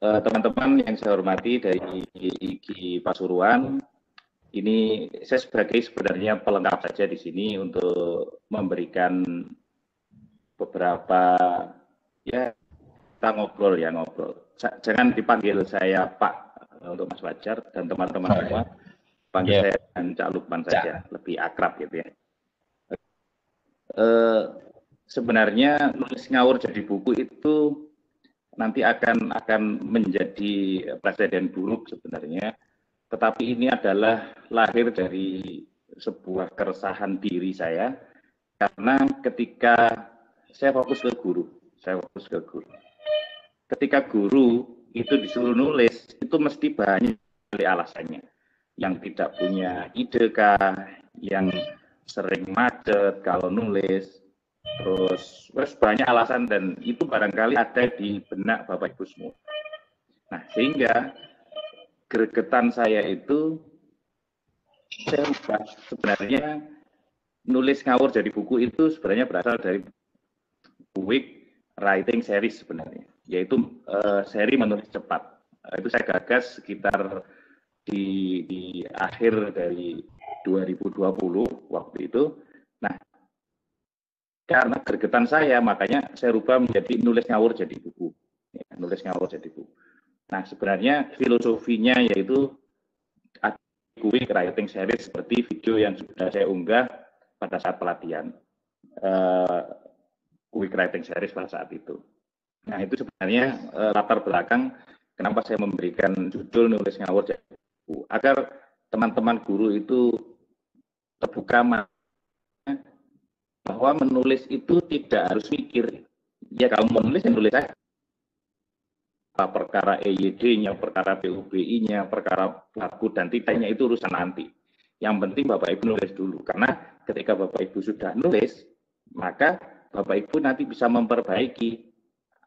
Teman-teman yang saya hormati dari IGI Pasuruan, ini saya sebenarnya pelengkap saja di sini untuk memberikan beberapa, ya, kita ngobrol. Jangan dipanggil saya Pak untuk Mas Fajar dan teman-teman semua, panggil saya dengan Cak Lukman saja, lebih akrab gitu ya. Sebenarnya nulis ngawur jadi buku itu nanti akan menjadi presiden buruk sebenarnya, tetapi ini adalah lahir dari sebuah keresahan diri saya, karena ketika saya fokus ke guru, ketika guru itu disuruh nulis, itu mesti banyak alasannya, yang tidak punya ide kah, yang sering macet kalau nulis, terus banyak alasan, dan itu barangkali ada di benak Bapak Ibu semua. Nah, sehingga gregetan saya itu, saya lupa sebenarnya nulis ngawur jadi buku itu sebenarnya berasal dari Quick Writing Series sebenarnya, yaitu seri menulis cepat. Itu saya gagas sekitar di akhir dari 2020 waktu itu. Nah, karena gregetan saya, makanya saya rubah menjadi nulis ngawur jadi buku. Ya, nulis ngawur jadi buku. Nah, sebenarnya filosofinya yaitu Quick Writing Series seperti video yang sudah saya unggah pada saat pelatihan Quick Writing Series pada saat itu. Nah, itu sebenarnya latar belakang kenapa saya memberikan judul nulis ngawur jadi buku, agar teman-teman guru itu terbuka bahwa menulis itu tidak harus mikir. Ya, kalau mau nulis, ya nulis saja. Perkara EYD-nya, perkara PUBI-nya, perkara baku dan tidaknya itu urusan nanti. Yang penting Bapak Ibu nulis dulu, karena ketika Bapak Ibu sudah nulis, maka Bapak Ibu nanti bisa memperbaiki.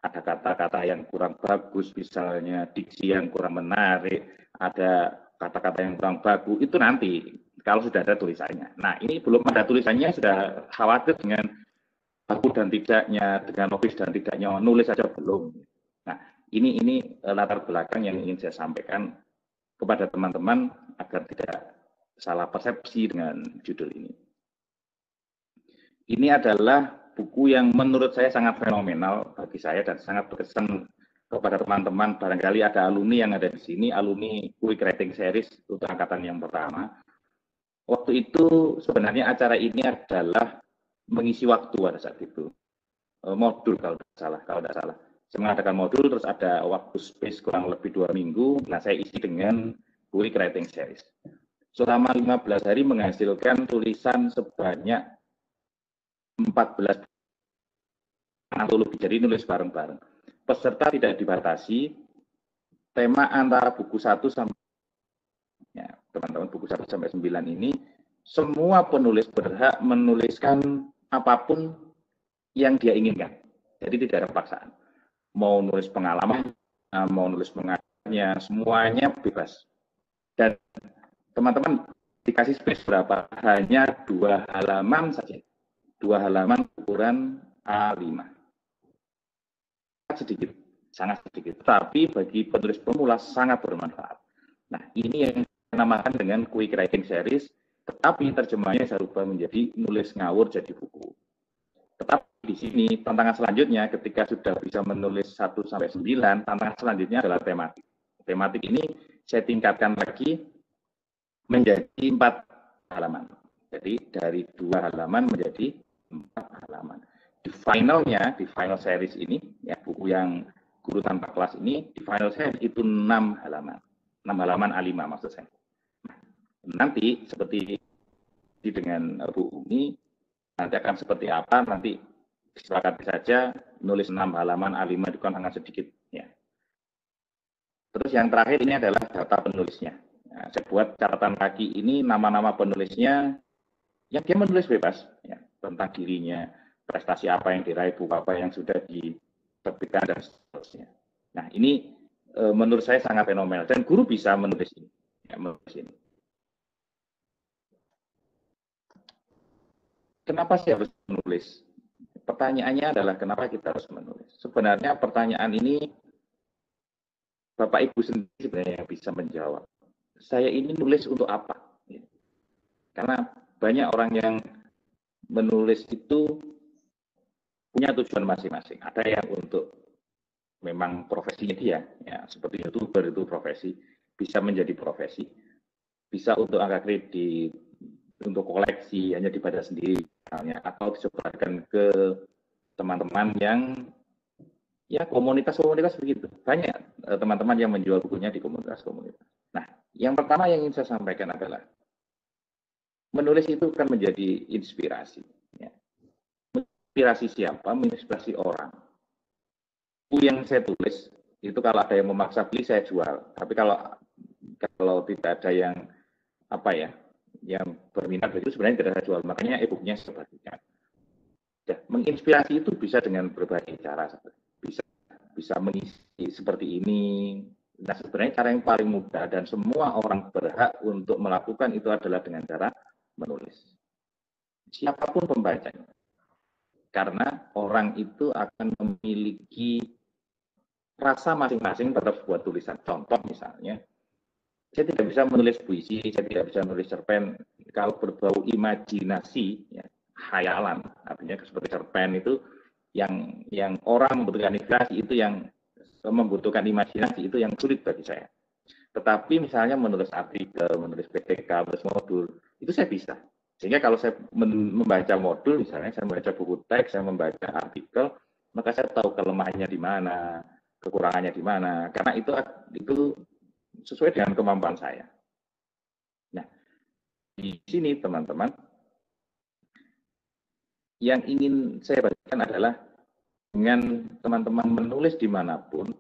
Ada kata-kata yang kurang bagus, misalnya diksi yang kurang menarik, ada kata-kata yang kurang bagus, itu nanti kalau sudah ada tulisannya. Nah, ini belum ada tulisannya, sudah khawatir dengan baku dan tidaknya, dengan logis dan tidaknya, nulis saja belum. Nah, ini latar belakang yang ingin saya sampaikan kepada teman-teman agar tidak salah persepsi dengan judul ini. Ini adalah buku yang menurut saya sangat fenomenal bagi saya dan sangat berkesan kepada teman-teman. Barangkali ada alumni yang ada di sini, alumni Quick Writing Series untuk angkatan yang pertama. Waktu itu sebenarnya acara ini adalah mengisi waktu pada saat itu. Modul kalau tidak salah. Saya mengadakan modul, terus ada waktu space kurang lebih 2 minggu. Nah, saya isi dengan Quick Writing Series. Selama 15 hari menghasilkan tulisan sebanyak 14 atau lebih, jadi nulis bareng-bareng. Peserta tidak dibatasi, tema antara buku 1 sampai, ya, teman-teman, buku 1 sampai 9 ini, semua penulis berhak menuliskan apapun yang dia inginkan. Jadi tidak ada paksaan. Mau nulis pengalaman, mau nulis pengajarnya, semuanya bebas. Dan teman-teman dikasih space berapa? Hanya 2 halaman saja. 2 halaman ukuran A5. Sedikit, sangat sedikit. Tapi bagi penulis pemula sangat bermanfaat. Nah, ini yang dinamakan dengan Quick Writing Series, tetapi terjemahnya saya rubah menjadi nulis ngawur jadi buku. Tetapi di sini tantangan selanjutnya ketika sudah bisa menulis 1 sampai 9, tantangan selanjutnya adalah tematik. Tematik ini saya tingkatkan lagi menjadi 4 halaman. Jadi dari 2 halaman menjadi 4 halaman. Di finalnya, di final series ini, ya, buku yang Guru Tanpa Kelas ini, di final series itu 6 halaman. 6 halaman A5 maksud saya. Nanti seperti dengan Bu Umi, nanti akan seperti apa, nanti disepakati saja, nulis 6 halaman A5 itu kan sangat sedikit. Ya. Terus yang terakhir ini adalah data penulisnya. Nah, saya buat catatan kaki ini nama-nama penulisnya, yang dia menulis bebas, ya, tentang dirinya, prestasi apa yang diraih, buku apa yang sudah diterbitkan, dan seterusnya. Nah, ini menurut saya sangat fenomenal, dan guru bisa menulis ini. Ya, menulis ini. Kenapa sih harus menulis? Pertanyaannya adalah kenapa kita harus menulis? Sebenarnya pertanyaan ini Bapak Ibu sendiri sebenarnya yang bisa menjawab. Saya ini nulis untuk apa? Karena banyak orang yang menulis itu punya tujuan masing-masing. Ada yang untuk memang profesinya dia, ya seperti YouTuber itu profesi, bisa menjadi profesi, bisa untuk angka kredit, untuk koleksi hanya dibaca sendiri, misalnya, atau disebarkan ke teman-teman yang ya komunitas-komunitas begitu. Banyak teman-teman yang menjual bukunya di komunitas-komunitas. Nah, yang pertama yang ingin saya sampaikan adalah menulis itu kan menjadi inspirasi. Ya. Inspirasi siapa? Menginspirasi orang. Buku yang saya tulis itu kalau ada yang memaksa beli saya jual. Tapi kalau tidak ada yang apa ya, yang berminat itu sebenarnya tidak saya jual. Makanya e-booknya saya bagikan. Ya, menginspirasi itu bisa dengan berbagai cara. Bisa mengisi seperti ini. Nah, sebenarnya cara yang paling mudah dan semua orang berhak untuk melakukan itu adalah dengan cara menulis. Siapapun pembacanya. Karena orang itu akan memiliki rasa masing-masing terhadap sebuah tulisan. Contoh misalnya, saya tidak bisa menulis puisi, saya tidak bisa menulis cerpen kalau berbau imajinasi, ya, khayalan. Artinya seperti cerpen itu yang orang membutuhkan inspirasi itu yang membutuhkan imajinasi itu yang sulit bagi saya. Tetapi misalnya menulis artikel, menulis PTK, menulis modul, itu saya bisa. Sehingga kalau saya membaca modul, misalnya saya membaca buku teks, saya membaca artikel, maka saya tahu kelemahannya di mana, kekurangannya di mana. Karena itu sesuai dengan kemampuan saya. Nah, di sini teman-teman, yang ingin saya bagikan adalah dengan teman-teman menulis dimanapun,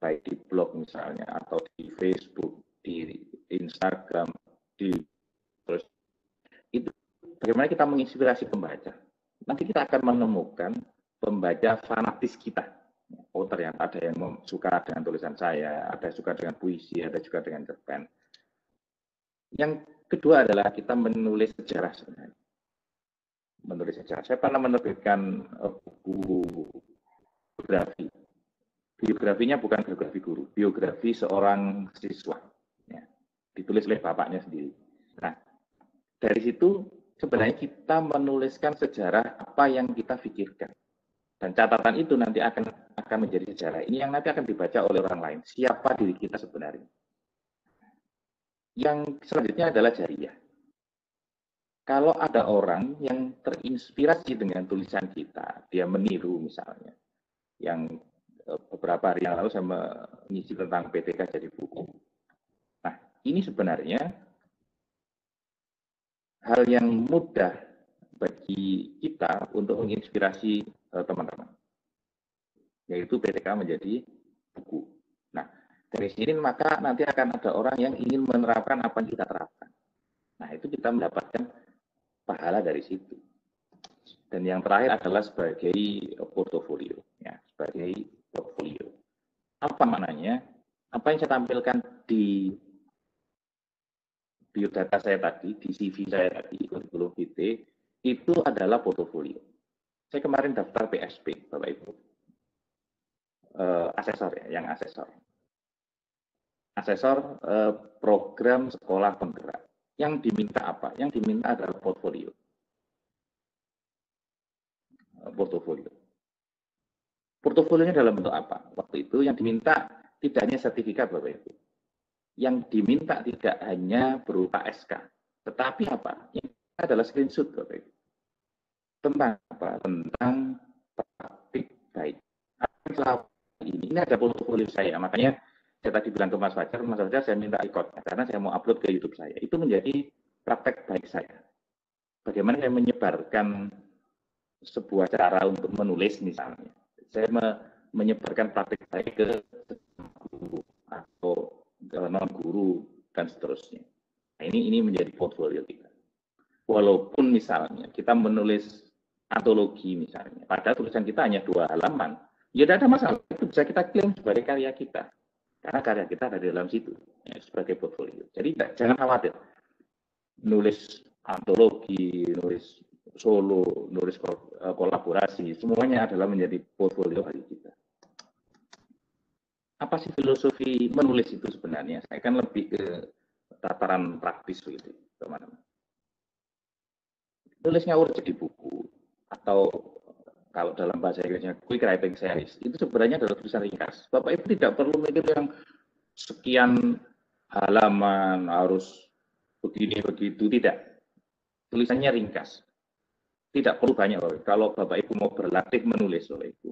baik di blog misalnya, atau di Facebook, di Instagram, terus itu bagaimana kita menginspirasi pembaca. Nanti kita akan menemukan pembaca fanatis kita. Oh ternyata ada yang suka dengan tulisan saya, ada yang suka dengan puisi, ada juga dengan cerpen. Yang kedua adalah kita menulis sejarah sebenarnya. Menulis sejarah. Saya pernah menerbitkan buku biografi. Biografinya bukan biografi guru, biografi seorang siswa. Ya, ditulis oleh bapaknya sendiri. Nah, dari situ sebenarnya kita menuliskan sejarah apa yang kita pikirkan. Dan catatan itu nanti akan menjadi sejarah. Ini yang nanti akan dibaca oleh orang lain. Siapa diri kita sebenarnya. Yang selanjutnya adalah jariah. Kalau ada orang yang terinspirasi dengan tulisan kita, dia meniru misalnya, yang beberapa hari yang lalu saya mengisi tentang PTK jadi buku. Nah, ini sebenarnya hal yang mudah bagi kita untuk menginspirasi teman-teman, yaitu PTK menjadi buku. Nah, dari sini maka nanti akan ada orang yang ingin menerapkan apa yang kita terapkan. Nah, itu kita mendapatkan pahala dari situ. Dan yang terakhir adalah sebagai portofolio, ya, sebagai portfolio. Apa maknanya? Apa yang saya tampilkan di biodata saya tadi, di CV saya tadi, kurikulum vitae, itu adalah portofolio. Saya kemarin daftar PSP, Bapak Ibu. Asesor ya, yang asesor. Asesor program sekolah penggerak. Yang diminta apa? Yang diminta adalah portfolio. Portofolio. Portofolionya dalam bentuk apa? Waktu itu yang diminta tidak hanya sertifikat, Bapak Ibu. Yang diminta tidak hanya berupa SK, tetapi apa? Yang adalah screenshot, Bapak Ibu. Tentang apa? Tentang praktik baik. Ini ada portofolio saya, makanya saya tadi bilang ke Mas Fajar saya minta ikut karena saya mau upload ke YouTube saya. Itu menjadi praktek baik saya. Bagaimana saya menyebarkan sebuah cara untuk menulis misalnya. Saya menyebarkan praktek baik ke guru atau non guru dan seterusnya. Nah, ini menjadi portfolio kita. Walaupun misalnya kita menulis antologi misalnya, padahal tulisan kita hanya 2 halaman, ya tidak ada masalah, itu bisa kita klaim sebagai karya kita. Karena karya kita ada di dalam situ, ya, sebagai portfolio. Jadi jangan khawatir. Nulis antologi, nulis solo, nulis kolaborasi, semuanya adalah menjadi portfolio bagi kita. apa sih filosofi menulis itu sebenarnya? Saya kan lebih ke tataran praktis begitu, teman-teman. Nulis ngawur jadi buku, atau kalau dalam bahasa Inggrisnya quick writing series, itu sebenarnya adalah tulisan ringkas. Bapak Ibu tidak perlu mikir yang sekian halaman harus begini begitu, tidak. Tulisannya ringkas, tidak perlu banyak. Kalau Bapak Ibu mau berlatih menulis, Bapak Ibu,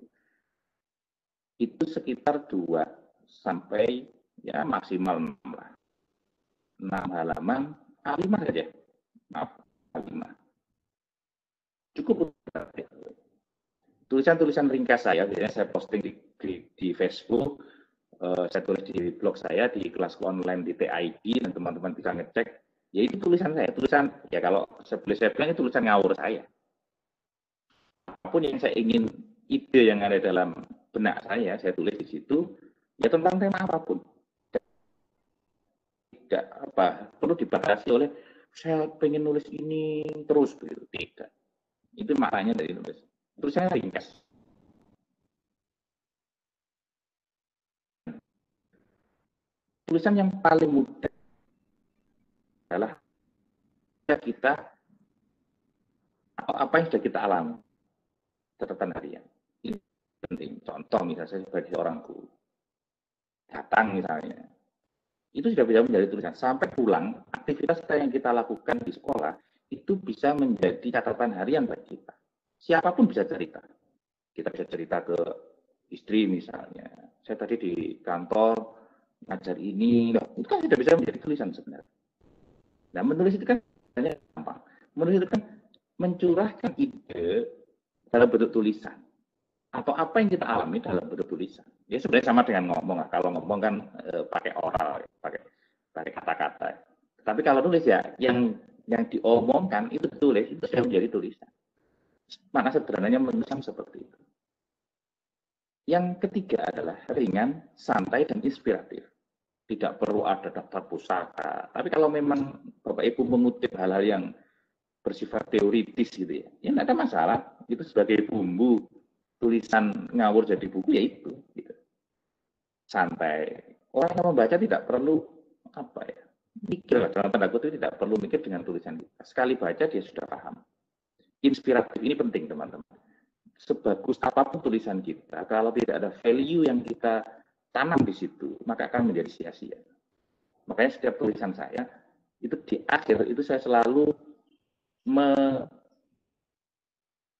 itu sekitar 2 sampai ya maksimal 6 lah. 6 halaman, A5 saja. Maaf, A5. Cukup berlatih. Tulisan-tulisan ringkas saya, biasanya saya posting di Facebook, saya tulis di blog saya, di kelas online di TID, dan teman-teman bisa ngecek. Ya itu tulisan saya, tulisan ya kalau saya bilang itu tulisan ngawur saya. Apapun yang saya ingin, ide yang ada dalam benak saya tulis di situ, ya tentang tema apapun. Tidak apa perlu dibatasi oleh saya pengen nulis ini terus begitu, tidak. Itu maknanya dari nulis. Tulisannya ringkas. Tulisan yang paling mudah adalah kita apa yang sudah kita alami, catatan harian. Ini penting. Contoh misalnya saya sebagai orang guru, datang misalnya, itu sudah bisa menjadi tulisan. Sampai pulang, aktivitas yang kita lakukan di sekolah itu bisa menjadi catatan harian bagi kita. Siapapun bisa cerita. Kita bisa cerita ke istri misalnya. Saya tadi di kantor ngajar ini, itu kan sudah bisa menjadi tulisan sebenarnya. Nah, menulis itu kan hanya gampang. Menulis itu kan mencurahkan ide dalam bentuk tulisan. Atau apa yang kita alami dalam bentuk tulisan. Ya sebenarnya sama dengan ngomong. Kalau ngomong kan pakai oral, pakai kata-kata. Tapi kalau nulis ya yang diomongkan itu tulis, itu sudah menjadi tulisan. Makna sederhananya menulis seperti itu. Yang ketiga adalah ringan, santai, dan inspiratif. Tidak perlu ada daftar pusaka. Tapi kalau memang Bapak Ibu mengutip hal-hal yang bersifat teoritis gitu ya, ya tidak ada masalah. Itu sebagai bumbu tulisan ngawur jadi buku ya itu. Gitu. Santai. Orang yang membaca tidak perlu apa ya, mikir dalam tanda kutip, tidak perlu mikir dengan tulisan kita. Sekali baca dia sudah paham. Inspiratif ini penting teman-teman. Sebagus apapun tulisan kita, kalau tidak ada value yang kita tanam di situ, maka akan menjadi sia-sia. Makanya setiap tulisan saya, itu di akhir, itu saya selalu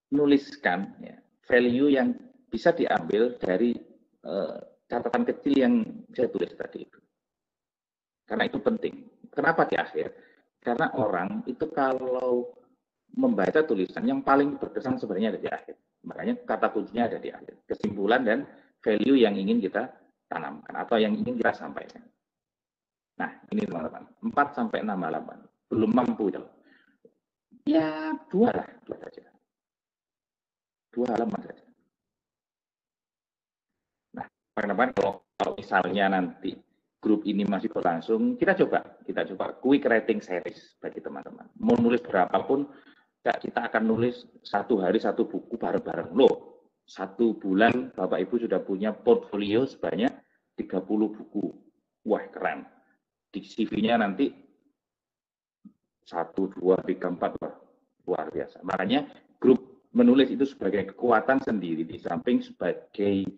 menuliskan ya, value yang bisa diambil dari catatan kecil yang saya tulis tadi itu. Karena itu penting. Kenapa di akhir? Karena orang itu kalau membaca tulisan yang paling berkesan sebenarnya ada di akhir. Makanya kata kuncinya ada di akhir. Kesimpulan dan value yang ingin kita tanamkan atau yang ingin kita sampaikan. Nah, ini teman-teman, 4 sampai 6 halaman. Belum mampu itu. Ya, 2 lah, 2 saja. 2 halaman saja. Nah, teman-teman kalau misalnya nanti grup ini masih berlangsung, kita coba quick writing series bagi teman-teman. Mau nulis berapapun, kita akan nulis 1 hari 1 buku bareng-bareng. Loh, 1 bulan Bapak Ibu sudah punya portfolio sebanyak 30 buku. Wah, keren. Di CV-nya nanti 1, 2, 3, 4, wah, luar biasa. Makanya grup menulis itu sebagai kekuatan sendiri, di samping sebagai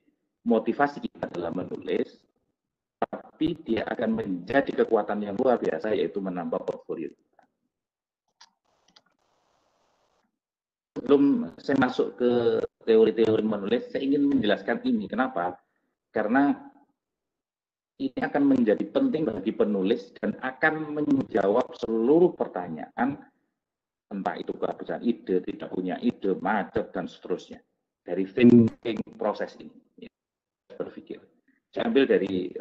motivasi kita dalam menulis, tapi dia akan menjadi kekuatan yang luar biasa, yaitu menambah portfolio. Sebelum saya masuk ke teori-teori menulis, saya ingin menjelaskan ini. Kenapa? Karena ini akan menjadi penting bagi penulis dan akan menjawab seluruh pertanyaan, entah itu kehabisan ide, tidak punya ide, macet, dan seterusnya. Dari thinking proses ini. Berpikir. Saya ambil dari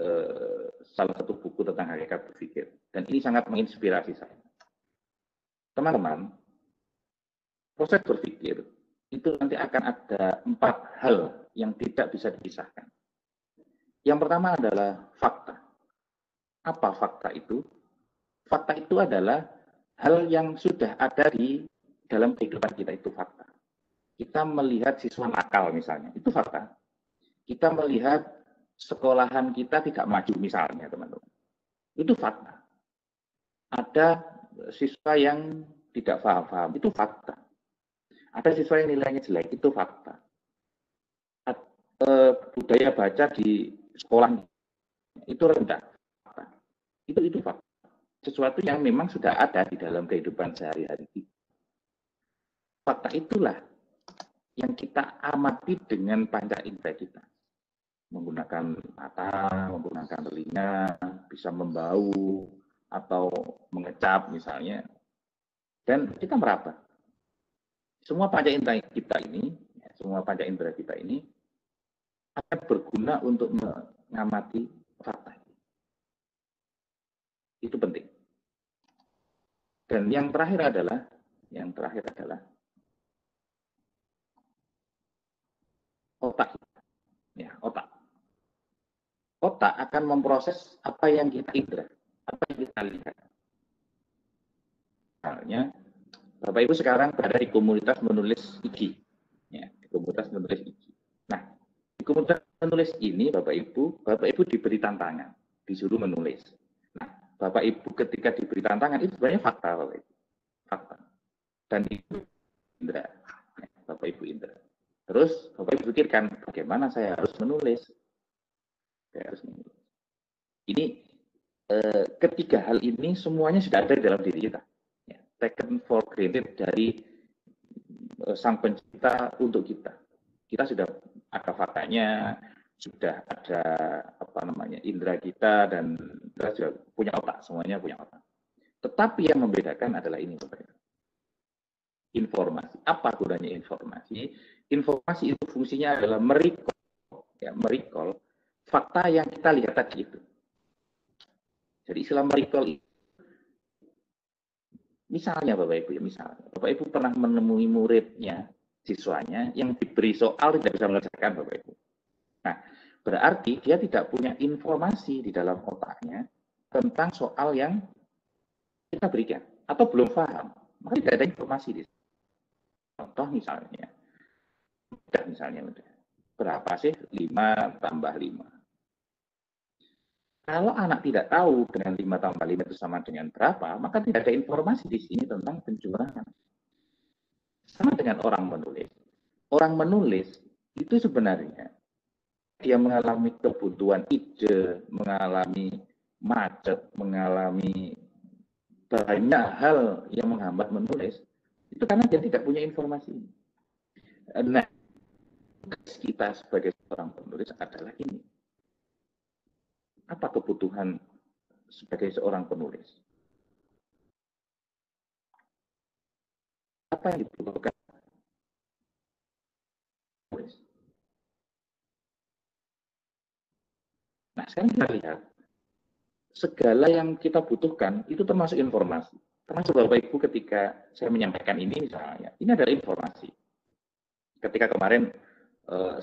salah satu buku tentang hakikat berpikir. Dan ini sangat menginspirasi saya. Teman-teman, proses berpikir itu nanti akan ada 4 hal yang tidak bisa dipisahkan. Yang pertama adalah fakta. Apa fakta itu? Fakta itu adalah hal yang sudah ada di dalam kehidupan kita, itu fakta. Kita melihat siswa nakal misalnya, itu fakta. Kita melihat sekolahan kita tidak maju misalnya, teman-teman. Itu fakta. Ada siswa yang tidak paham, itu fakta. Ada siswa yang nilainya jelek, itu fakta. Budaya baca di sekolah itu rendah, fakta. Itu fakta. Sesuatu yang memang sudah ada di dalam kehidupan sehari-hari. Fakta itulah yang kita amati dengan panca indera kita. Menggunakan mata, menggunakan telinga, bisa membau, atau mengecap misalnya. Dan kita meraba. Semua panca indera kita ini, akan berguna untuk mengamati fakta. Itu penting. Dan yang terakhir adalah otak. Ya, otak. Otak akan memproses apa yang kita indera, apa yang kita lihat. Misalnya, Bapak Ibu sekarang berada di komunitas menulis IG. Ya, di komunitas menulis IG. Nah, di komunitas menulis ini, Bapak Ibu diberi tantangan, disuruh menulis. Nah, Bapak Ibu ketika diberi tantangan, itu sebenarnya fakta, Bapak Ibu. Fakta. Dan itu indera. Ya, Bapak Ibu indera. Terus, Bapak Ibu pikirkan, bagaimana saya harus menulis? Ini ketiga hal ini semuanya sudah ada dalam diri kita. Ya, taken for granted dari sang pencipta untuk kita. Kita sudah ada faktanya, sudah ada indera kita, dan kita sudah punya otak, semuanya punya otak. Tetapi yang membedakan adalah ini, informasi. Apa gunanya informasi? Informasi itu fungsinya adalah merecall fakta yang kita lihat tadi itu. Jadi istilah merecall itu, misalnya Bapak Ibu pernah menemui muridnya, siswanya yang diberi soal tidak bisa menyelesaikan, Bapak Ibu. Nah, berarti dia tidak punya informasi di dalam otaknya tentang soal yang kita berikan, atau belum paham, maka tidak ada informasi di situ. Contoh misalnya, berapa sih 5 tambah 5? Kalau anak tidak tahu dengan 5 tambah 5 itu sama dengan berapa, maka tidak ada informasi di sini tentang pencurangan. Sama dengan orang menulis. Orang menulis itu sebenarnya dia mengalami kebutuhan ide, mengalami macet, mengalami banyak hal yang menghambat menulis, itu karena dia tidak punya informasi. Nah, kita sebagai seorang penulis adalah ini. Apa kebutuhan sebagai seorang penulis? Apa yang dibutuhkan penulis? Nah, sekarang kita lihat, segala yang kita butuhkan itu termasuk informasi. Termasuk Bapak Ibu ketika saya menyampaikan ini misalnya, ini adalah informasi. Ketika kemarin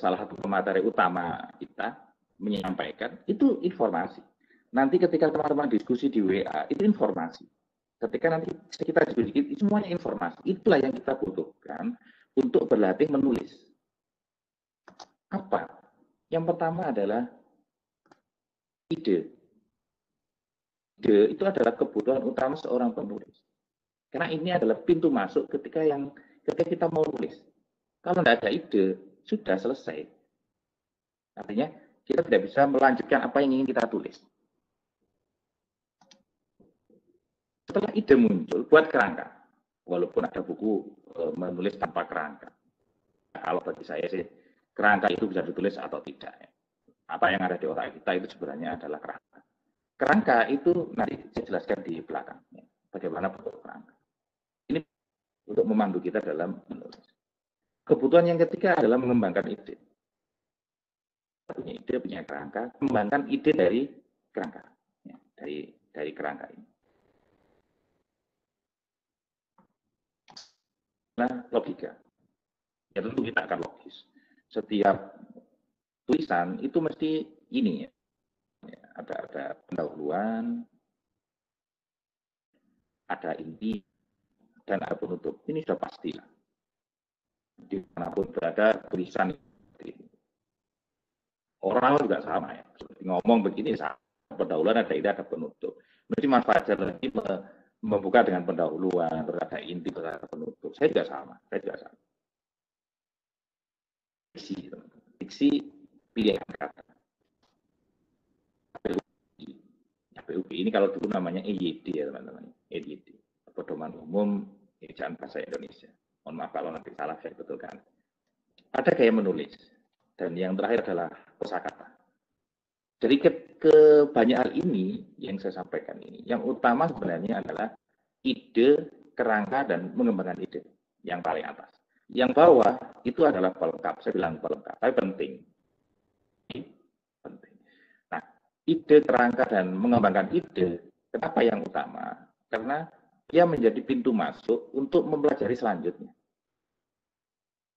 salah satu pemateri utama kita menyampaikan, itu informasi. Nanti ketika teman-teman diskusi di WA, itu informasi. Ketika nanti kita diskusi, itu semuanya informasi. Itulah yang kita butuhkan untuk berlatih menulis. Apa? Yang pertama adalah ide. Ide itu adalah kebutuhan utama seorang penulis. Karena ini adalah pintu masuk ketika kita mau nulis. Kalau tidak ada ide, sudah selesai. Artinya, kita tidak bisa melanjutkan apa yang ingin kita tulis. Setelah ide muncul, buat kerangka. Walaupun ada buku menulis tanpa kerangka. Kalau bagi saya sih, kerangka itu bisa ditulis atau tidak. Apa yang ada di otak kita itu sebenarnya adalah kerangka. Kerangka itu nanti saya jelaskan di belakang. Bagaimana bentuk kerangka. Ini untuk memandu kita dalam menulis. Kebutuhan yang ketiga adalah mengembangkan ide. Punya ide, punya kerangka, kembangkan ide dari kerangka. Dari kerangka ini. Nah, logika. Ya tentu kita akan logis. Setiap tulisan itu mesti ini ya. Ada pendahuluan, ada inti, dan ada penutup. Ini sudah pasti. Dimanapun berada tulisan ini. Orang juga sama ya. Seperti ngomong begini sama. Pendahuluan ada ide, ada penutup. Berarti Mas Fajar lagi membuka dengan pendahuluan, terus ada inti, terus ada penutup. Saya juga sama. Diksi pilihan kata. PUB ini kalau dulu namanya EYD ya teman-teman. EYD. Pedoman Umum Ejaan Bahasa Indonesia. Mohon maaf kalau nanti salah saya betulkan. Ada gaya menulis. Dan yang terakhir adalah kosakata. Dari banyak hal ini yang saya sampaikan ini, yang utama sebenarnya adalah ide, kerangka, dan mengembangkan ide yang paling atas. Yang bawah itu adalah pelengkap, saya bilang pelengkap, tapi penting. Nah, ide, kerangka, dan mengembangkan ide, kenapa yang utama? Karena dia menjadi pintu masuk untuk mempelajari selanjutnya.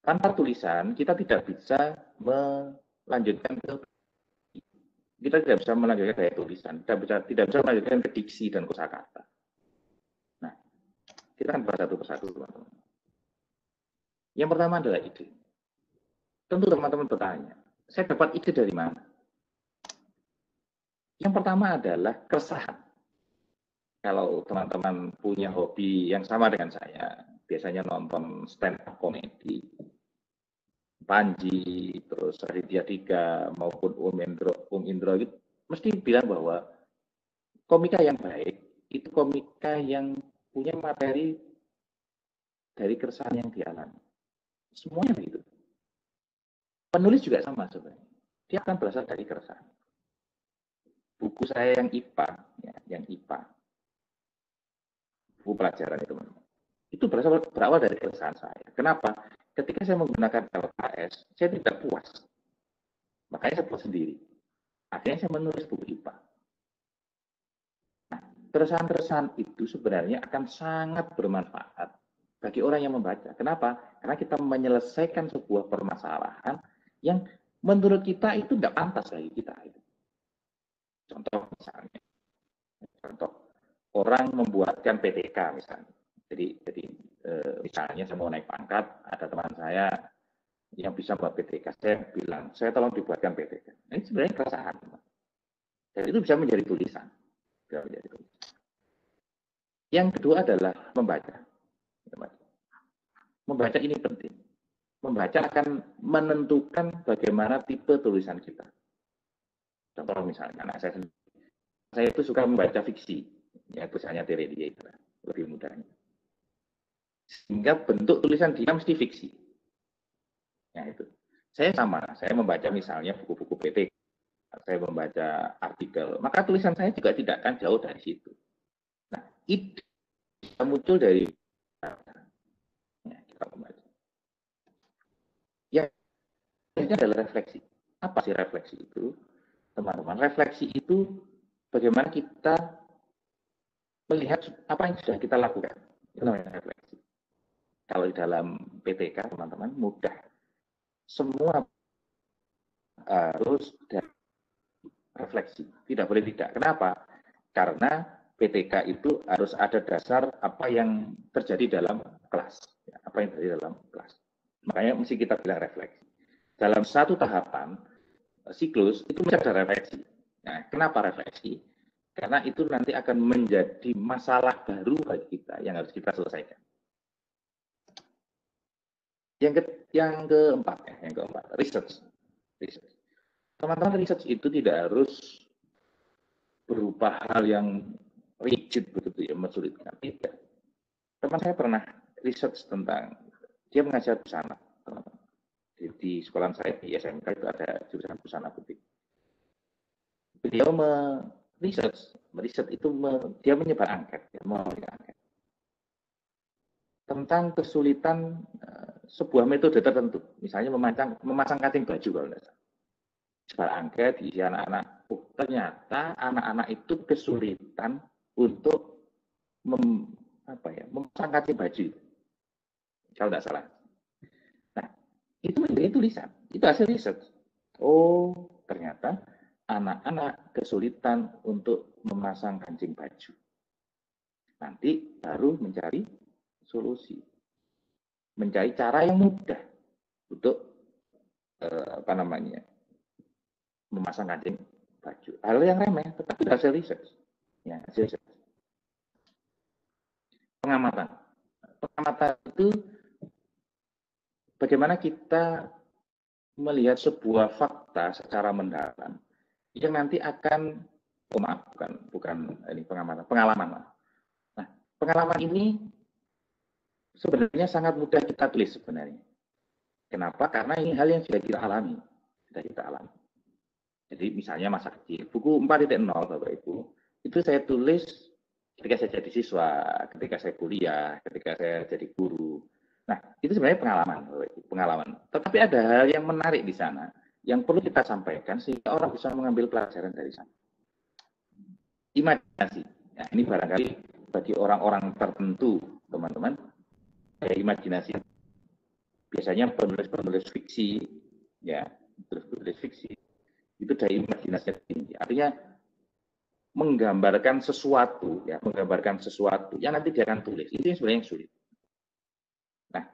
Tanpa tulisan, kita tidak bisa melanjutkan gaya tulisan, tidak bisa melanjutkan ke diksi dan kosakata. Nah, kita akan bahas satu persatu, teman-teman. Yang pertama adalah ide. Tentu teman-teman bertanya, saya dapat ide dari mana? Yang pertama adalah keresahan. Kalau teman-teman punya hobi yang sama dengan saya, biasanya nonton stand-up comedy, Panji, terus Raditya Dika, maupun Indro gitu, mesti bilang bahwa komika yang baik itu komika yang punya materi dari keresahan yang dialami. Semuanya begitu. Penulis juga sama sebenarnya. Dia akan berasal dari keresahan. Buku saya yang IPA, buku pelajaran itu, teman-teman. Itu berawal dari keresahan saya. Kenapa? Ketika saya menggunakan LKS, saya tidak puas. Makanya saya buat sendiri. Akhirnya saya menulis buku IPA. Nah, keresahan-keresahan itu sebenarnya akan sangat bermanfaat bagi orang yang membaca. Kenapa? Karena kita menyelesaikan sebuah permasalahan yang menurut kita itu tidak pantas bagi kita. Contoh misalnya, orang membuatkan PTK misalnya. Jadi misalnya saya mau naik pangkat, ada teman saya yang bisa buat PTK, saya bilang, saya tolong dibuatkan PTK. Ini sebenarnya keresahan. Dan itu bisa menjadi tulisan. Yang kedua adalah membaca. Membaca ini penting. Membaca akan menentukan bagaimana tipe tulisan kita. Contoh misalnya, saya itu suka membaca fiksi, ya tulisannya Terelie itu lebih mudahnya. Sehingga bentuk tulisan dia mesti fiksi. Ya itu. Saya sama, saya membaca misalnya buku-buku PT, saya membaca artikel, maka tulisan saya juga tidak akan jauh dari situ. Nah, ide muncul dari ya, kita membaca. Yang ini adalah refleksi. Apa sih refleksi itu? Teman-teman, refleksi itu bagaimana kita melihat apa yang sudah kita lakukan. Itu namanya refleksi. Kalau di dalam PTK, teman-teman, mudah. Semua harus refleksi. Tidak boleh tidak. Kenapa? Karena PTK itu harus ada dasar apa yang terjadi dalam kelas. Apa yang terjadi dalam kelas. Makanya mesti kita bilang refleksi. Dalam satu tahapan siklus itu mesti ada refleksi. Nah, kenapa refleksi? Karena itu nanti akan menjadi masalah baru bagi kita yang harus kita selesaikan. Yang keempat, research. Teman-teman, research itu tidak harus berupa hal yang rigid begitu ya, mensulitkan. Tidak. Teman saya pernah research tentang, dia mengajar busana. Di sekolah saya di SMK itu ada jurusan busana butik. Beliau meriset itu dia menyebar angket, tentang kesulitan sebuah metode tertentu, misalnya memasang kating baju kalau tidak salah. Sebar angket di anak-anak, ternyata anak-anak itu kesulitan untuk memasang kating baju, kalau tidak salah. Nah, itu menjadi tulisan, itu hasil riset. Oh, ternyata anak-anak kesulitan untuk memasang kancing baju. Nanti baru mencari solusi, mencari cara yang mudah untuk memasang kancing baju. Hal yang remeh, tetapi hasil riset. Ya, hasil riset. Pengamatan. Pengamatan itu bagaimana kita melihat sebuah fakta secara mendalam yang nanti akan, bukan ini pengamatan, pengalaman. Nah, pengalaman ini sebenarnya sangat mudah kita tulis sebenarnya. Kenapa? Karena ini hal yang sudah kita alami. Jadi misalnya masa kecil, buku 4.0 Bapak Ibu, itu saya tulis ketika saya jadi siswa, ketika saya kuliah, ketika saya jadi guru. Nah, itu sebenarnya pengalaman. Tetapi ada hal yang menarik di sana, yang perlu kita sampaikan sehingga orang bisa mengambil pelajaran dari sana. Imajinasi. Nah, ini barangkali bagi orang-orang tertentu, teman-teman, imajinasi. Biasanya penulis fiksi, ya, penulis fiksi, itu dari imajinasi tinggi. Artinya menggambarkan sesuatu yang nanti dia akan tulis. Itu yang sebenarnya yang sulit. Nah,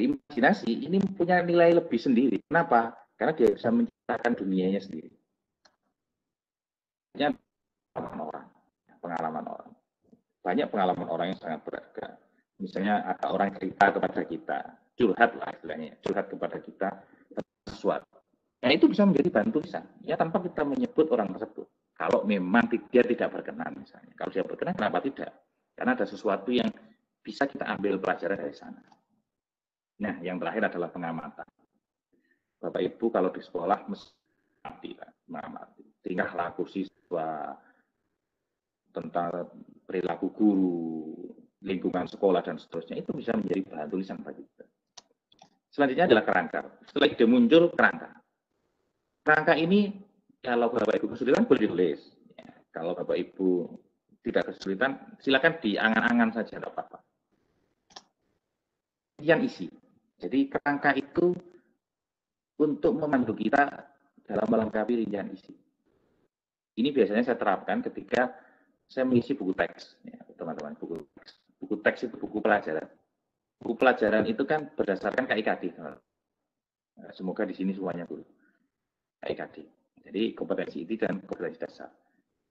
imajinasi ini punya nilai lebih sendiri. Kenapa? Karena dia bisa menciptakan dunianya sendiri. Pengalaman orang. Banyak pengalaman orang yang sangat berharga. Misalnya ada orang cerita kepada kita, curhat kepada kita tentang sesuatu. Nah, itu bisa menjadi bahan tulisan, ya tanpa kita menyebut orang tersebut. Kalau memang dia tidak berkenan misalnya. Kalau dia berkenan, kenapa tidak? Karena ada sesuatu yang bisa kita ambil pelajaran dari sana. Nah, yang terakhir adalah pengamatan. Bapak Ibu kalau di sekolah mesti mengamati tingkah laku siswa, tentang perilaku guru, lingkungan sekolah dan seterusnya, itu bisa menjadi bahan tulisan bagi kita. Selanjutnya adalah kerangka. Setelah ide muncul, kerangka. Kerangka ini kalau Bapak Ibu kesulitan boleh ditulis. Ya, kalau Bapak Ibu tidak kesulitan, silakan diangan-angan saja, tidak apa-apa. Yang isi. Jadi kerangka itu untuk memandu kita dalam melengkapi rincian isi. Ini biasanya saya terapkan ketika saya mengisi buku teks, ya, teman-teman. Buku teks itu buku pelajaran. Buku pelajaran itu kan berdasarkan KIKD. Semoga di sini semuanya guru. KIKD. Jadi kompetensi inti dan kompetensi dasar.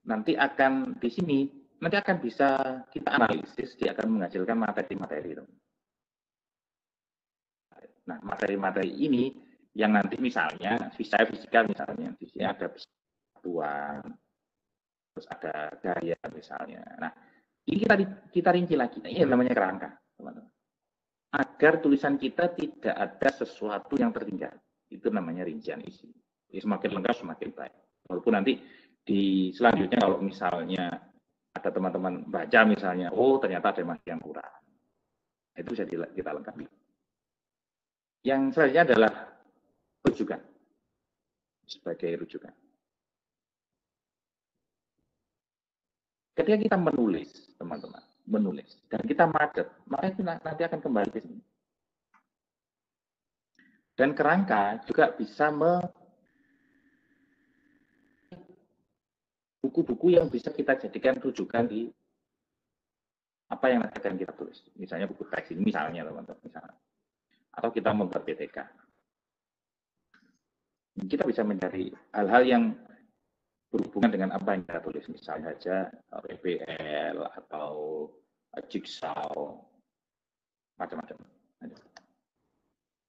Nanti akan di sini akan bisa kita analisis, dia akan menghasilkan materi-materi. Nah, materi-materi ini yang nanti misalnya fisika misalnya, di sini ada persatuan, terus ada gaya misalnya. Nah, ini kita rinci lagi. Nah, ini yang namanya kerangka, teman-teman. Agar tulisan kita tidak ada sesuatu yang tertinggal. Itu namanya rincian isi. Jadi semakin lengkap semakin baik. Walaupun nanti di selanjutnya kalau misalnya ada teman-teman baca misalnya, oh ternyata ada yang kurang. Itu bisa kita lengkapi. Yang selanjutnya adalah rujukan. Sebagai rujukan. Ketika kita menulis, teman-teman, dan kita macet, maka itu nanti akan kembali ke sini. Dan kerangka juga bisa buku-buku yang bisa kita jadikan rujukan di apa yang akan kita tulis. Misalnya buku teks ini misalnya, teman-teman, misalnya. Atau kita membuat PTK. Kita bisa mencari hal-hal yang berhubungan dengan apa yang kita tulis. Misalnya saja PBL atau jigsaw, macam-macam.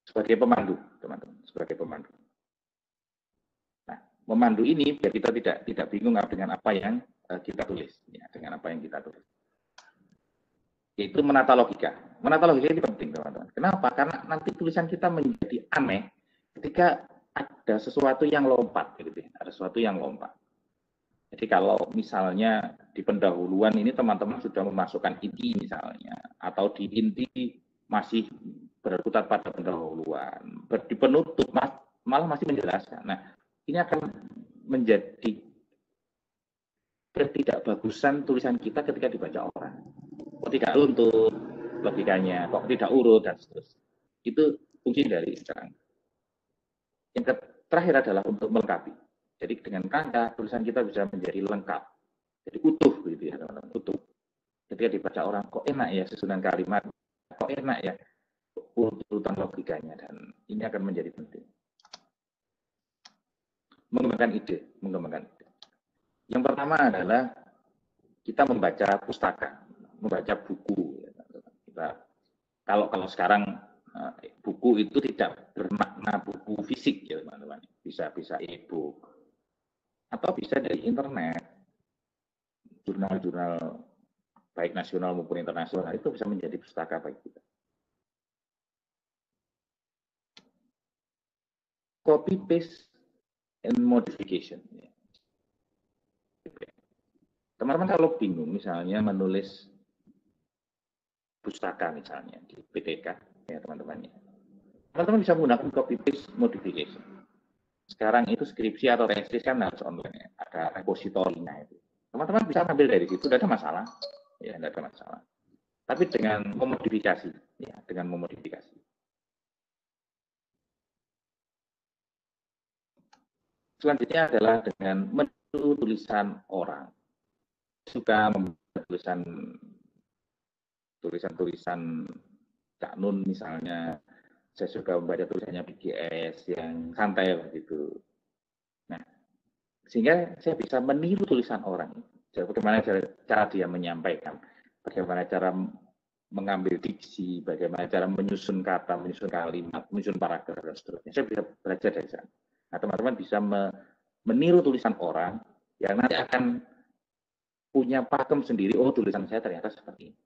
Sebagai pemandu, teman-teman, sebagai pemandu. Nah, memandu ini biar kita tidak bingung dengan apa yang kita tulis, ya, dengan apa yang kita tulis. Yaitu menata logika. Menata logika ini penting, teman-teman. Kenapa? Karena nanti tulisan kita menjadi aneh ketika ada sesuatu yang lompat, gitu ya. Ada sesuatu yang lompat. Jadi kalau misalnya di pendahuluan ini teman-teman sudah memasukkan inti misalnya, atau di inti masih berkutat pada pendahuluan, di penutup malah masih menjelaskan. Nah, ini akan menjadi ketidakbagusan tulisan kita ketika dibaca orang. Kok tidak runtut logikanya, kok tidak urut dan seterusnya. Itu fungsi dari kerangka. Yang terakhir adalah untuk melengkapi. Jadi dengan kerangka tulisan kita bisa menjadi lengkap, jadi utuh gitu ya teman-teman, utuh. Ketika dibaca orang, kok enak ya susunan kalimat, kok enak ya urutan logikanya, dan ini akan menjadi penting. mengembangkan ide. Yang pertama adalah kita membaca pustaka, membaca buku. Kalau sekarang buku itu tidak bermakna buku fisik ya teman-teman, bisa e-book atau bisa dari internet, jurnal-jurnal baik nasional maupun internasional itu bisa menjadi pustaka bagi kita. Copy paste and modification. Teman-teman kalau bingung misalnya menulis pustaka misalnya di PTK ya teman-teman bisa menggunakan copy paste modification. Sekarang itu skripsi atau tesis kan harus online ya, ada repositorinya itu. Teman-teman bisa ambil dari situ, tidak ada masalah, ya tidak ada masalah. Tapi dengan memodifikasi, ya dengan memodifikasi. Selanjutnya adalah dengan meniru tulisan orang. Suka membuat tulisan Cak Nun misalnya, saya suka membaca tulisannya BGS yang santai begitu. Nah, sehingga saya bisa meniru tulisan orang. Bagaimana cara dia menyampaikan, bagaimana cara mengambil diksi, bagaimana cara menyusun kata, menyusun kalimat, menyusun paragraf dan seterusnya. Saya bisa belajar dari sana. Nah, teman-teman bisa meniru tulisan orang yang nanti akan punya pakem sendiri. Oh, tulisan saya ternyata seperti ini.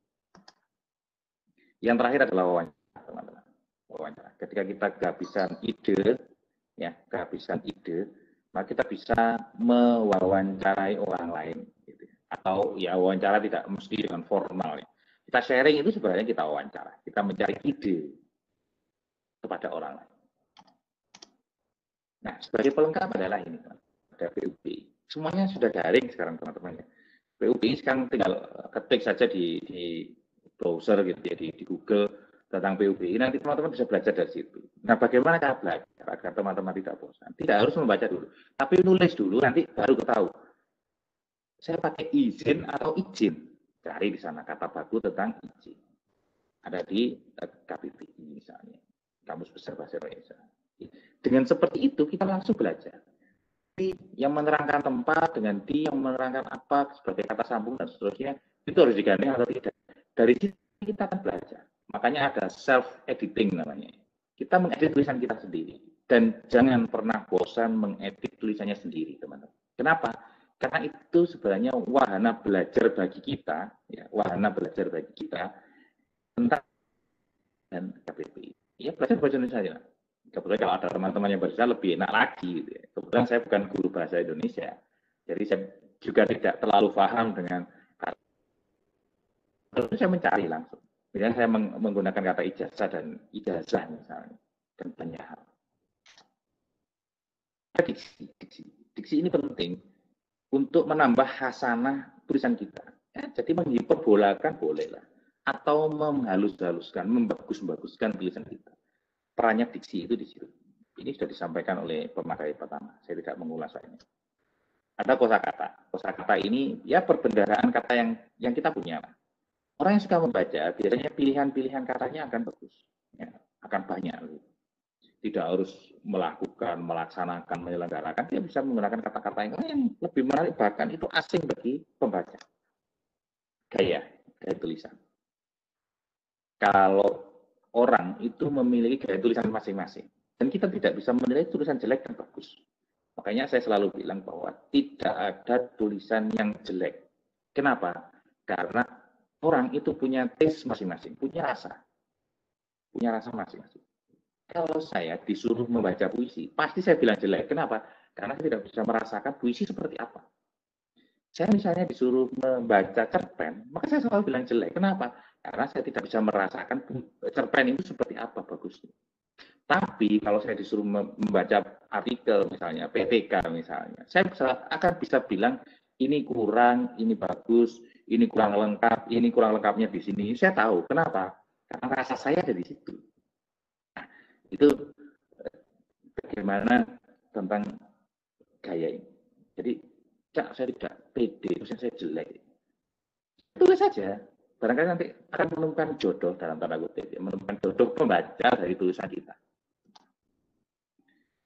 Yang terakhir adalah wawancara, teman-teman. Wawancara. Ketika kita kehabisan ide, maka kita bisa mewawancarai orang lain. Gitu. Atau ya wawancara tidak mesti dengan formal. Ya. Kita sharing itu sebenarnya kita wawancara. Kita mencari ide kepada orang lain. Nah, sebagai pelengkap adalah ini, ada PUBI. Semuanya sudah daring sekarang, teman-teman. PUBI sekarang tinggal ketik saja di browser gitu ya, di Google tentang PUBI. Nanti teman-teman bisa belajar dari situ. Nah, bagaimana cara belajar agar teman-teman tidak bosan? Tidak harus membaca dulu, tapi nulis dulu, nanti baru tahu. Saya pakai izin atau izin. Cari di sana kata baku tentang izin. Ada di KBBI misalnya, Kamus Besar Bahasa Indonesia. Dengan seperti itu kita langsung belajar. Yang menerangkan tempat dengan di yang menerangkan apa sebagai kata sambung dan seterusnya itu harus digandeng atau tidak. Dari situ kita akan belajar. Makanya ada self editing namanya. Kita mengedit tulisan kita sendiri dan jangan pernah bosan mengedit tulisannya sendiri, teman-teman. Kenapa? Karena itu sebenarnya wahana belajar bagi kita, ya, wahana belajar bagi kita tentang dan KBBI. Ya belajar bahasa Indonesia saja. Kebetulan kalau ada teman-teman yang bahasa lebih enak lagi. Gitu ya. Kebetulan saya bukan guru bahasa Indonesia, jadi saya juga tidak terlalu paham dengan kata. Lalu saya mencari langsung. Misalnya saya menggunakan kata ijazah dan ijazah misalnya, dan banyak hal. Diksi ini penting untuk menambah hasanah tulisan kita. Ya, jadi menghiperbolakan bolehlah, atau menghalus-haluskan, membagus-baguskan tulisan kita. Perannya diksi itu di situ. Ini sudah disampaikan oleh pemateri pertama. Saya tidak mengulas ini. Ada kosakata. Kosakata ini ya perbendaharaan kata yang kita punya. Orang yang suka membaca biasanya pilihan-pilihan katanya akan bagus, ya, akan banyak. Tidak harus melakukan, melaksanakan, menyelenggarakan. Dia bisa menggunakan kata-kata yang lebih menarik, bahkan itu asing bagi pembaca. Gaya tulisan. Kalau orang itu memiliki gaya tulisan masing-masing. Dan kita tidak bisa menilai tulisan jelek dan bagus. Makanya saya selalu bilang bahwa tidak ada tulisan yang jelek. Kenapa? Karena orang itu punya taste masing-masing, punya rasa masing-masing. Kalau saya disuruh membaca puisi, pasti saya bilang jelek. Kenapa? Karena saya tidak bisa merasakan puisi seperti apa. Saya misalnya disuruh membaca cerpen, maka saya selalu bilang jelek. Kenapa? Karena saya tidak bisa merasakan cerpen itu seperti apa bagusnya. Tapi kalau saya disuruh membaca artikel misalnya, PTK misalnya, saya akan bisa bilang ini kurang, ini bagus, ini kurang lengkap, ini kurang lengkapnya di sini. Saya tahu. Kenapa? Karena rasa saya ada di situ. Nah, itu bagaimana tentang gaya ini. Jadi, saya tidak pede, saya jelek. Tulis saja. Barangkali nanti akan menemukan jodoh dalam tanda kutip, menemukan jodoh pembaca dari tulisan kita.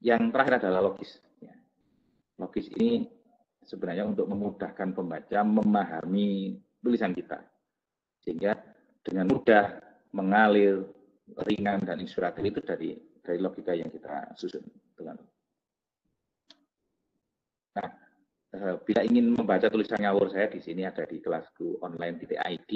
Yang terakhir adalah logis. logis ini sebenarnya untuk memudahkan pembaca memahami tulisan kita, sehingga dengan mudah, mengalir, ringan dan inspiratif itu dari logika yang kita susun, teman-teman. Nah, bila ingin membaca tulisan ngawur saya, di sini ada di kelasku online.id.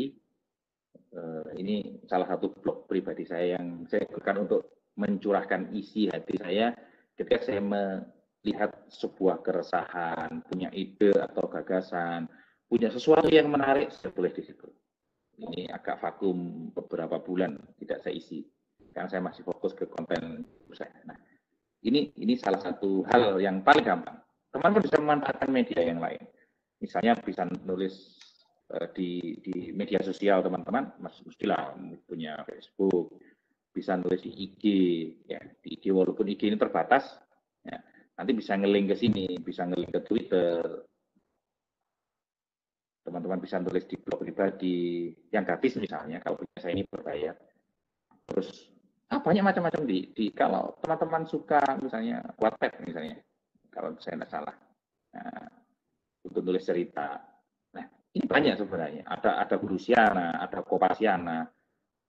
Ini salah satu blog pribadi saya yang saya gunakan untuk mencurahkan isi hati saya ketika saya melihat sebuah keresahan, punya ide atau gagasan, punya sesuatu yang menarik, saya tulis di situ. Ini agak vakum beberapa bulan, tidak saya isi, karena saya masih fokus ke konten saya. Nah, ini salah satu hal yang paling gampang. Teman-teman bisa memanfaatkan media yang lain. Misalnya bisa nulis di media sosial teman-teman, mestilah punya Facebook, bisa nulis di IG, ya di IG walaupun IG ini terbatas, ya, nanti bisa nge-link ke sini, bisa nge-link ke Twitter. Teman-teman bisa nulis di blog pribadi yang gratis misalnya, kalau punya saya ini berbayar. Terus banyak macam-macam kalau teman-teman suka misalnya Wattpad misalnya, kalau saya tidak salah, nah, untuk nulis cerita. Nah, ini banyak sebenarnya. Ada Gurusiana, ada Kopasiana,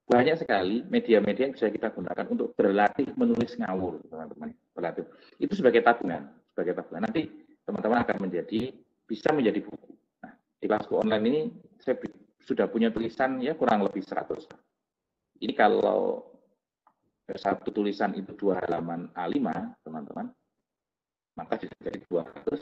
banyak sekali media-media yang bisa kita gunakan untuk berlatih menulis ngawur, teman-teman. Berlatih itu sebagai tabungan. Nanti teman-teman akan bisa menjadi buku. Nah, di kelasku online ini saya sudah punya tulisan ya kurang lebih 100. Ini kalau satu tulisan itu 2 halaman A5, teman-teman, maka bisa jadi 200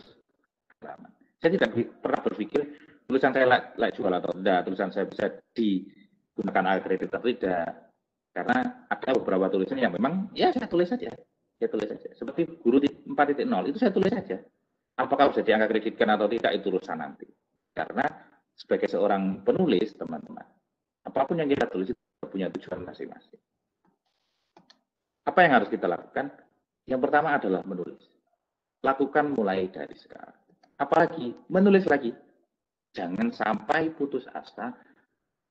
halaman. Saya tidak pernah berpikir tulisan saya layak jual atau tidak, tulisan saya bisa digunakan akredit atau tidak, karena ada beberapa tulisan yang memang ya saya tulis saja. Seperti Guru 4.0 itu saya tulis saja. Apakah bisa diangkat-kreditkan atau tidak itu urusan nanti. Karena sebagai seorang penulis, teman-teman, apapun yang kita tulis itu punya tujuan masing-masing. Apa yang harus kita lakukan? Yang pertama adalah menulis. Lakukan mulai dari sekarang. Apalagi menulis lagi. Jangan sampai putus asa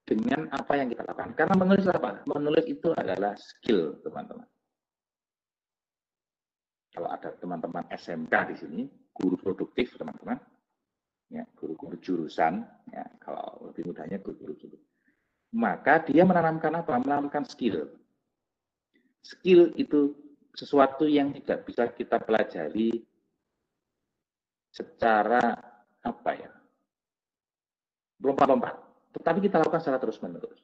dengan apa yang kita lakukan. Karena menulis apa? Menulis itu adalah skill, teman-teman. Kalau ada teman-teman SMK di sini, guru produktif, teman-teman, ya, guru-guru jurusan, ya, kalau lebih mudahnya guru-guru jurusan, maka dia menanamkan apa? Menanamkan skill. Skill itu sesuatu yang tidak bisa kita pelajari secara apa ya? Lompat-lompat, tetapi kita lakukan secara terus-menerus.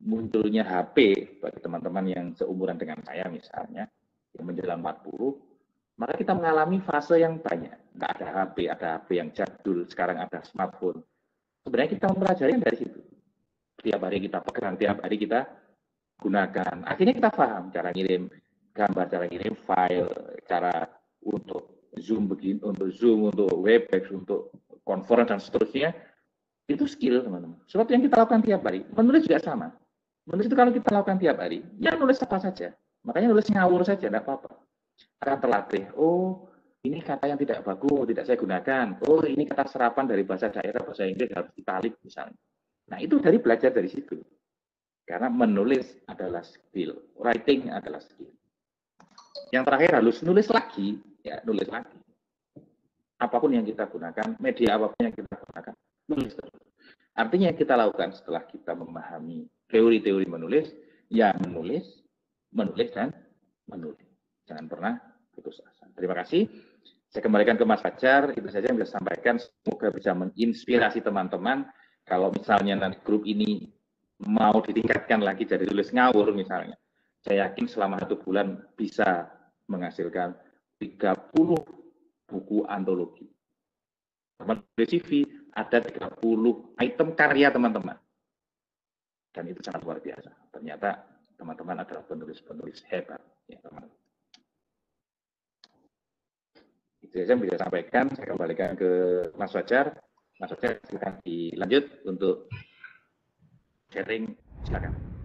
Munculnya HP bagi teman-teman yang seumuran dengan saya misalnya, yang menjelang 40, maka kita mengalami fase yang banyak. Nggak ada HP yang jadul, sekarang ada smartphone. Sebenarnya kita mempelajari dari situ. Tiap hari kita pegang, tiap hari kita gunakan. Akhirnya kita paham cara ngirim gambar, cara ngirim file, cara untuk Zoom begini, untuk Webex, untuk conference dan seterusnya. Itu skill, teman-teman. Sesuatu yang kita lakukan tiap hari. Menulis juga sama. Menulis itu kalau kita lakukan tiap hari, ya nulis apa saja. Makanya nulis ngawur saja, tidak apa-apa. Akan terlatih. Oh, ini kata yang tidak bagus, tidak saya gunakan. Oh, ini kata serapan dari bahasa daerah, bahasa Inggris harus ditalik misalnya. Nah, itu dari belajar dari situ. Karena menulis adalah skill, writing adalah skill. Yang terakhir harus nulis lagi, ya nulis lagi. Apapun yang kita gunakan, media apapun yang kita gunakan, nulis terus. Artinya yang kita lakukan setelah kita memahami teori-teori menulis, ya menulis dan menulis. Jangan pernah putus asa. Terima kasih. Saya kembalikan ke Mas Fajar. Itu saja yang bisa sampaikan. Semoga bisa menginspirasi teman-teman. Kalau misalnya nanti grup ini mau ditingkatkan lagi jadi tulis ngawur misalnya, saya yakin selama 1 bulan bisa menghasilkan 30 buku antologi. Teman di CV ada 30 item karya teman-teman. Dan itu sangat luar biasa. Ternyata teman-teman adalah penulis-penulis hebat. Ya, teman-teman. Itu saja yang bisa sampaikan. Saya kembalikan ke Mas Fajar. Mas Fajar, silakan dilanjut untuk sharing. Silakan.